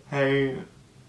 Hey,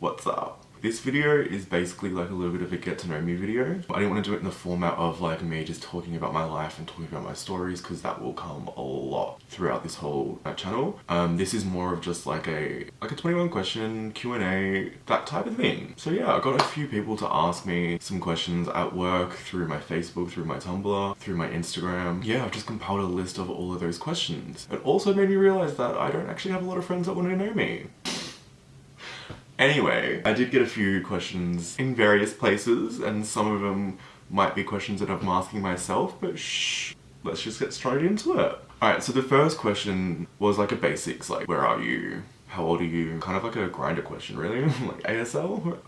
what's up? This video is basically like a little bit of a get to know me video. I didn't want to do it in the format of like me just talking about my life and talking about my stories, because that will come a lot throughout this whole channel. This is more of just like a 21 question Q&A, that type of thing. So yeah, I got a few people to ask me some questions at work, through my Facebook, through my Tumblr, through my Instagram. Yeah, I've just compiled a list of all of those questions. It also made me realize that I don't actually have a lot of friends that want to know me. Anyway, I did get a few questions in various places, and some of them might be questions that I'm asking myself, but shh, let's just get straight into it. Alright, so the first question was like a basics, like, where are you? How old are you? Kind of like a grinder question, really, like ASL.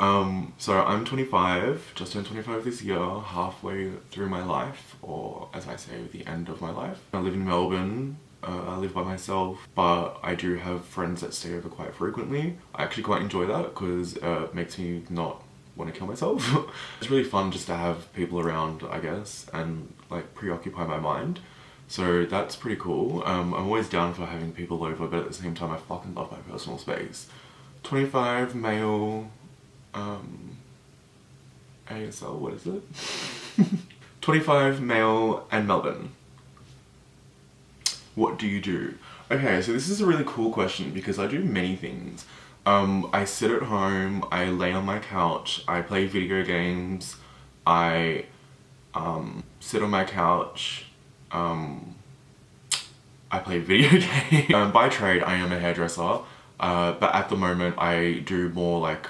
So I'm 25, just turned 25 this year, halfway through my life, or as I say, the end of my life. I live in Melbourne. I live by myself, but I do have friends that stay over quite frequently. I actually quite enjoy that because it makes me not want to kill myself. It's really fun just to have people around, I guess, and like preoccupy my mind. So that's pretty cool. I'm always down for having people over, but at the same time I fucking love my personal space. 25, male, ASL, what is it? 25, male, and Melbourne. What do you do? Okay, so this is a really cool question because I do many things. I sit at home, I lay on my couch, I play video games, I sit on my couch, I play video games. By trade, I am a hairdresser, but at the moment I do more like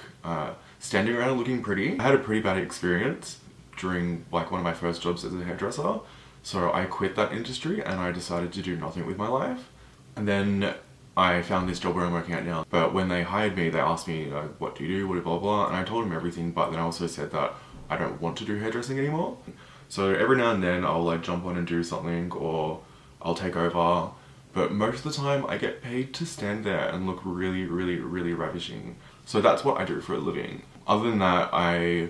standing around looking pretty. I had a pretty bad experience during like one of my first jobs as a hairdresser. So I quit that industry and I decided to do nothing with my life. And then I found this job where I'm working at now. But when they hired me, they asked me, what do you do, blah, blah, blah. And I told them everything, but then I also said that I don't want to do hairdressing anymore. So every now and then I'll like jump on and do something, or I'll take over. But most of the time I get paid to stand there and look really, really, really ravishing. So that's what I do for a living. Other than that, I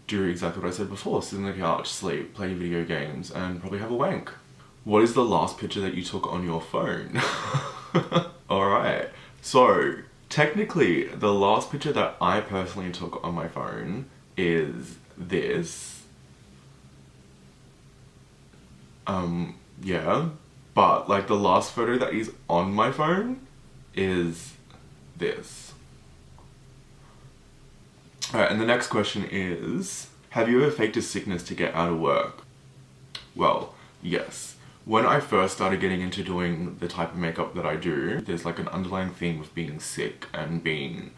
do exactly what I said before, sit on the couch, sleep, play video games, and probably have a wank. What is the last picture that you took on your phone? Alright, so technically the last picture that I personally took on my phone is this. Yeah, but like the last photo that is on my phone is this. Alright, and the next question is, have you ever faked a sickness to get out of work? Well, yes. When I first started getting into doing the type of makeup that I do, there's like an underlying theme of being sick and being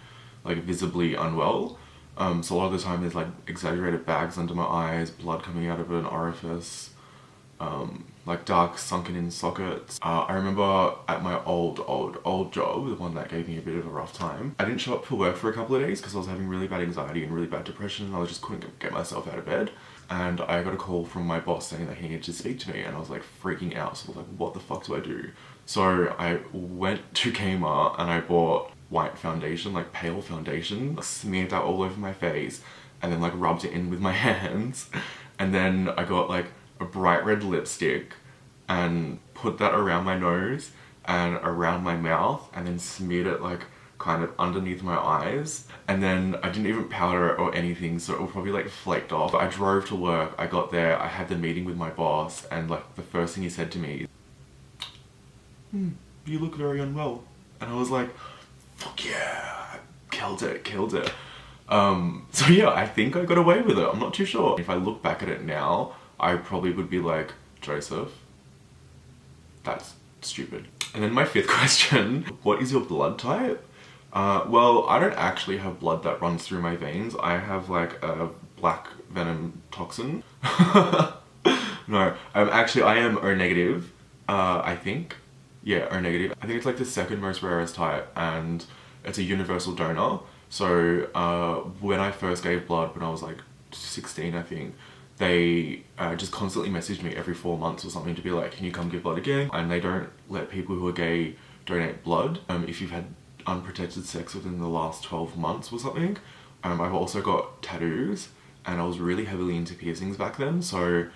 like visibly unwell. So a lot of the time there's like exaggerated bags under my eyes, blood coming out of an orifice, like dark sunken in sockets. I remember at my old job, the one that gave me a bit of a rough time, I didn't show up for work for a couple of days because I was having really bad anxiety and really bad depression, and I just couldn't get myself out of bed. And I got a call from my boss saying that he needed to speak to me, and I was like freaking out. So I was like, what the fuck do I do? So I went to Kmart and I bought white foundation, like pale foundation, smeared that all over my face, and then like rubbed it in with my hands. And then I got like a bright red lipstick and put that around my nose and around my mouth, and then smeared it like kind of underneath my eyes. And then I didn't even powder it or anything, so it was probably like flaked off. I drove to work, I got there, I had the meeting with my boss, and like the first thing he said to me, you look very unwell. And I was like, fuck yeah, killed it. So yeah, I think I got away with it, I'm not too sure. If I look back at it now, I probably would be like, Joseph, that's stupid. And then my fifth question, what is your blood type? Well, I don't actually have blood that runs through my veins. I have like a black venom toxin. No, I am O negative, I think. Yeah, O negative. I think it's like the second most rarest type, and it's a universal donor. So when I first gave blood, when I was like 16, I think, they just constantly messaged me every 4 months or something to be like, can you come give blood again? And they don't let people who are gay donate blood if you've had unprotected sex within the last 12 months or something. I've also got tattoos, and I was really heavily into piercings back then, so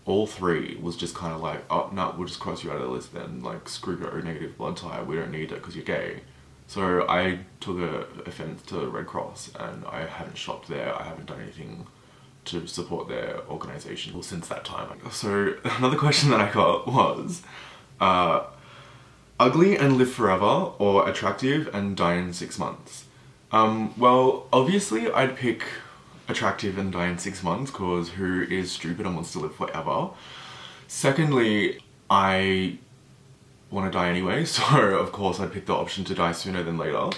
all three was just kind of like, oh no, we'll just cross you out of the list then, like screw your O negative blood type, we don't need it because you're gay. So I took offense to the Red Cross, and I haven't shopped there. I haven't done anything to support their organisation since that time. So another question that I got was, ugly and live forever, or attractive and die in 6 months? Well, obviously I'd pick attractive and die in 6 months, because who is stupid and wants to live forever? Secondly, I want to die anyway, so of course I'd pick the option to die sooner than later.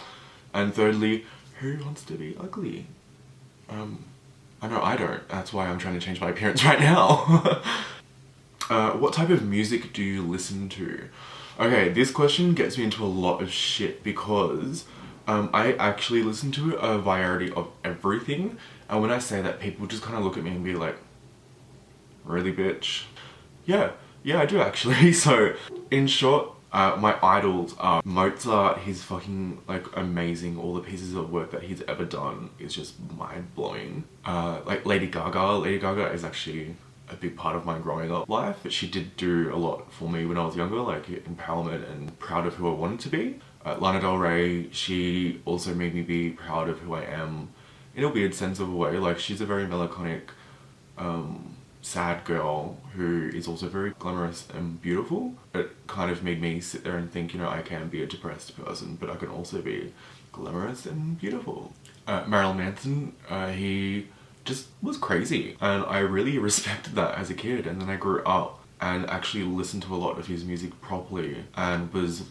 And thirdly, who wants to be ugly? I know I don't. That's why I'm trying to change my appearance right now. What type of music do you listen to? Okay, this question gets me into a lot of shit, because I actually listen to a variety of everything. And when I say that, people just kind of look at me and be like, really, bitch? Yeah, I do actually. So, in short, my idols are Mozart. He's fucking like amazing. All the pieces of work that he's ever done is just mind-blowing. Like Lady Gaga. Lady Gaga is actually a big part of my growing up life. But she did do a lot for me when I was younger, like empowerment and proud of who I wanted to be. Lana Del Rey, she also made me be proud of who I am in a weird sense of a way. Like, she's a very melancholic, sad girl who is also very glamorous and beautiful. It kind of made me sit there and think, you know, I can be a depressed person, but I can also be glamorous and beautiful. Marilyn Manson, he just was crazy, and I really respected that as a kid. And then I grew up and actually listened to a lot of his music properly, and was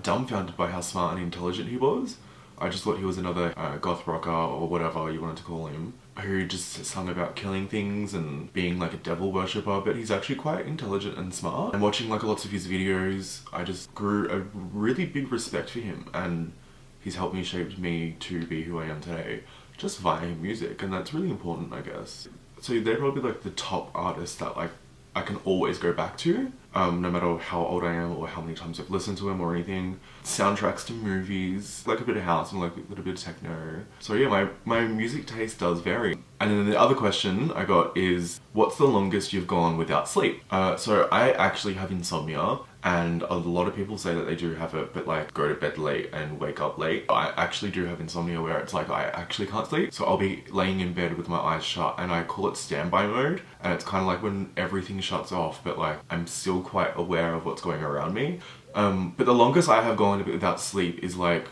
dumbfounded by how smart and intelligent he was. I just thought he was another goth rocker, or whatever you wanted to call him, who just sung about killing things and being like a devil worshipper, but he's actually quite intelligent and smart. And watching like lots of his videos, I just grew a really big respect for him, and he's helped me shape me to be who I am today, just via music, and that's really important, I guess. So they're probably like the top artists that like I can always go back to, no matter how old I am or how many times I've listened to him or anything. Soundtracks to movies, like a bit of house and like a little bit of techno. So yeah, my music taste does vary. And then the other question I got is, what's the longest you've gone without sleep? So I actually have insomnia, and a lot of people say that they do have it, but like go to bed late and wake up late. I actually do have insomnia where it's like I actually can't sleep. So I'll be laying in bed with my eyes shut, and I call it standby mode. And it's kind of like when everything shuts off, but like I'm still quite aware of what's going around me. But the longest I have gone without sleep is like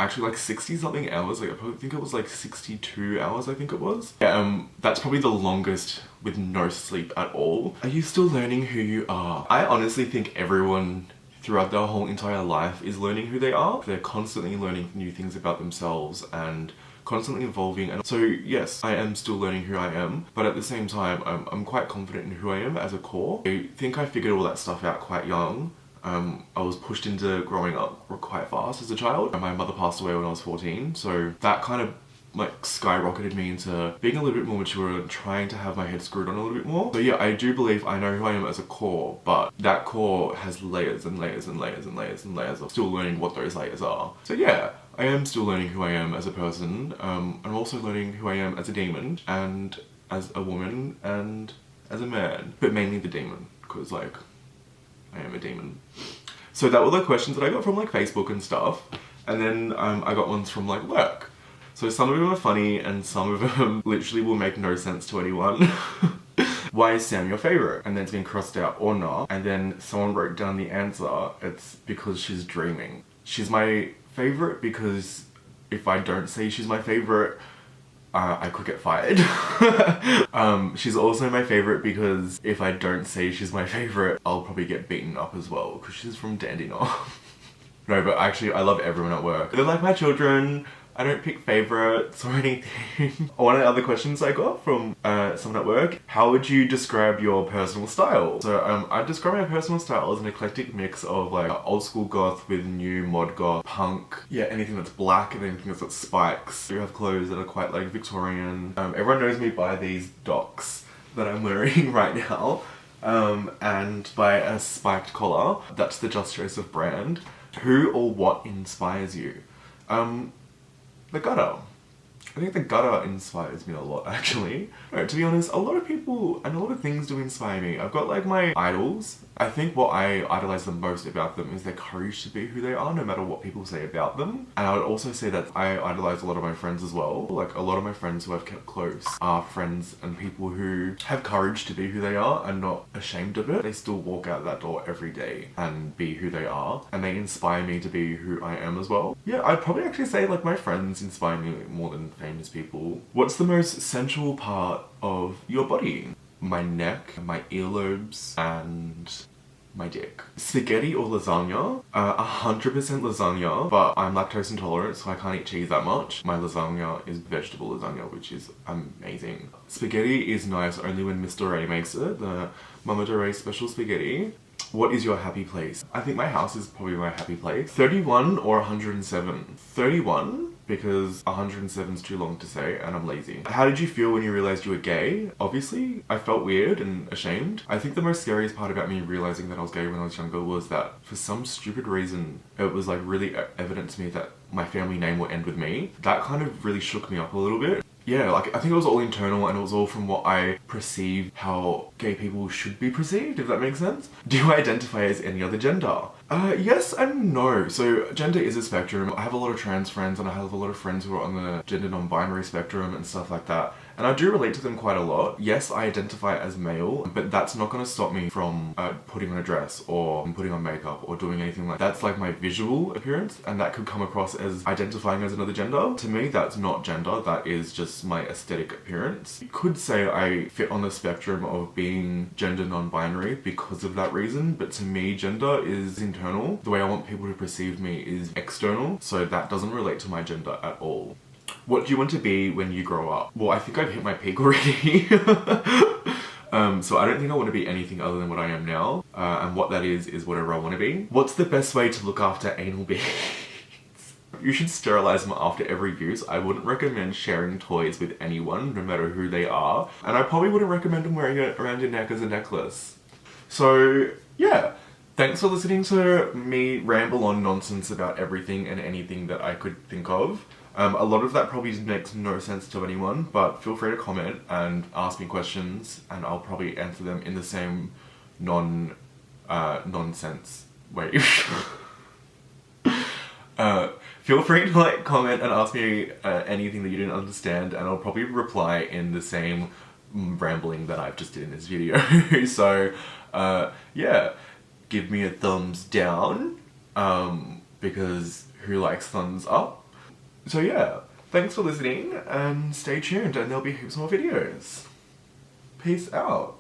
actually like 60 something hours. Like I probably think it was like 62 hours, I think it was. Yeah, that's probably the longest with no sleep at all. Are you still learning who you are? I honestly think everyone throughout their whole entire life is learning who they are. They're constantly learning new things about themselves and constantly evolving. And so yes, I am still learning who I am, but at the same time I'm quite confident in who I am as a core. I think I figured all that stuff out quite young. I was pushed into growing up quite fast as a child. My mother passed away when I was 14, so that kind of like skyrocketed me into being a little bit more mature and trying to have my head screwed on a little bit more. So yeah, I do believe I know who I am as a core, but that core has layers and layers and layers and layers and layers of still learning what those layers are. So yeah, I am still learning who I am as a person. I'm also learning who I am as a demon, and as a woman, and as a man, but mainly the demon, because like I am a demon. So that were the questions that I got from like Facebook and stuff, and then I got ones from like work. So some of them are funny, and some of them literally will make no sense to anyone. Why is Sam your favorite? And then it's been crossed out or not. And then someone wrote down the answer. It's because she's dreaming. She's my favorite because if I don't say she's my favorite, I could get fired. She's also my favorite because if I don't say she's my favorite, I'll probably get beaten up as well, because she's from Dandenong. No, but actually I love everyone at work. They're like my children. I don't pick favorites or anything. One of the other questions I got from someone at work, how would you describe your personal style? So I describe my personal style as an eclectic mix of like old school goth with new mod goth, punk, yeah, anything that's black and anything that's got spikes. I do have clothes that are quite like Victorian. Everyone knows me by these docks that I'm wearing right now, and by a spiked collar. That's the JustJosephh brand. Who or what inspires you? The gutter. I think the gutter inspires me a lot, actually. No, to be honest, a lot of people and a lot of things do inspire me. I've got like my idols, I think what I idolize the most about them is their courage to be who they are, no matter what people say about them. And I would also say that I idolize a lot of my friends as well. Like, a lot of my friends who I've kept close are friends and people who have courage to be who they are and not ashamed of it. They still walk out that door every day and be who they are, and they inspire me to be who I am as well. Yeah, I'd probably actually say like my friends inspire me more than famous people. What's the most sensual part of your body? My neck, my earlobes, and my dick. Spaghetti or lasagna? 100% lasagna, but I'm lactose intolerant, so I can't eat cheese that much. My lasagna is vegetable lasagna, which is amazing. Spaghetti is nice only when Mr. Ray makes it, the Mama de Ray special spaghetti. What is your happy place? I think my house is probably my happy place. 31 or 107? 31, because 107 is too long to say and I'm lazy. How did you feel when you realized you were gay? Obviously, I felt weird and ashamed. I think the most scariest part about me realizing that I was gay when I was younger was that for some stupid reason, it was like really evident to me that my family name would end with me. That kind of really shook me up a little bit. Yeah, like, I think it was all internal and it was all from what I perceived how gay people should be perceived, if that makes sense. Do you identify as any other gender? Yes and no. So gender is a spectrum. I have a lot of trans friends and I have a lot of friends who are on the gender non-binary spectrum and stuff like that. And I do relate to them quite a lot. Yes, I identify as male, but that's not gonna stop me from putting on a dress or putting on makeup or doing anything like that. That's like my visual appearance, and that could come across as identifying as another gender. To me, that's not gender, that is just my aesthetic appearance. You could say I fit on the spectrum of being gender non-binary because of that reason, but to me, gender is internal. The way I want people to perceive me is external, so that doesn't relate to my gender at all. What do you want to be when you grow up? Well, I think I've hit my peak already. So I don't think I want to be anything other than what I am now. And what that is whatever I want to be. What's the best way to look after anal beads? You should sterilize them after every use. I wouldn't recommend sharing toys with anyone, no matter who they are. And I probably wouldn't recommend them wearing it around your neck as a necklace. So, yeah. Thanks for listening to me ramble on nonsense about everything and anything that I could think of. A lot of that probably makes no sense to anyone, but feel free to comment and ask me questions and I'll probably answer them in the same nonsense way. Feel free to like comment and ask me anything that you didn't understand, and I'll probably reply in the same rambling that I've just did in this video. So yeah, give me a thumbs down, because who likes thumbs up? So yeah, thanks for listening and stay tuned and there'll be heaps more videos. Peace out.